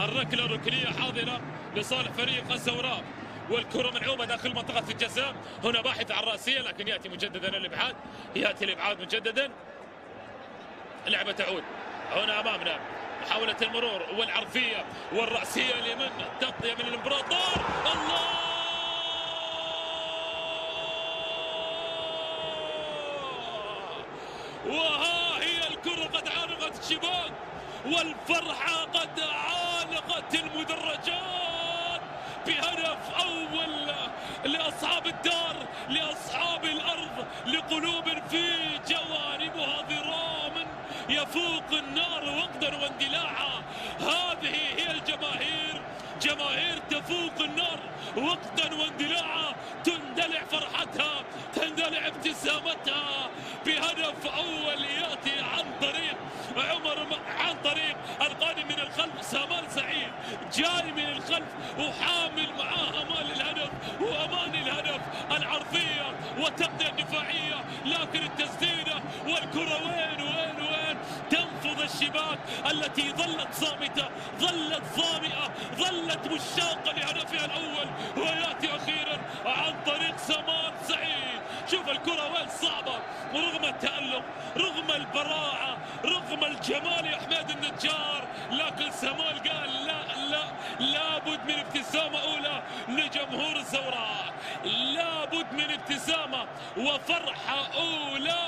الركله ركنيه حاضره لصالح فريق الزوراء، والكره ملعوبه داخل منطقه الجزاء. هنا باحث عن راسيه لكن ياتي مجددا الابعاد، ياتي الابعاد مجددا. اللعبه تعود هنا امامنا، محاوله المرور والعرضيه والراسيه لمن تغطيه من الامبراطور. الله! وها هي الكره قد عانقت الشباك، والفرحه قد عانقت المدرجات بهدف اول لاصحاب الدار، لاصحاب الارض، لقلوب في جوانبها ضرام يفوق النار وقدا واندلاعا. هذه هي الجماهير، جماهير تفوق النار وقدا واندلاعا، تندلع فرحتها، تندلع ابتسامتها بهدف اول ياتي عن طريق عن طريق القادم من الخلف سامال سعيد، جاي من الخلف وحامل معاه امال الهدف وامان الهدف، العرضيه والتغطيه الدفاعيه، لكن التسديده والكره وين تنفض الشباك التي ظلت صامته، ظلت ظامئه، ظلت مشتاقه لهدفها الاول، وياتي اخيرا عن طريق سامال سعيد. شوف الكره وين صعبه، رغم التألق، رغم البراعه، رغم الجمال يا حميد النجار، لكن سامال قال لا لابد من ابتسامه اولى لجمهور الزوراء، لابد من ابتسامه وفرحه اولى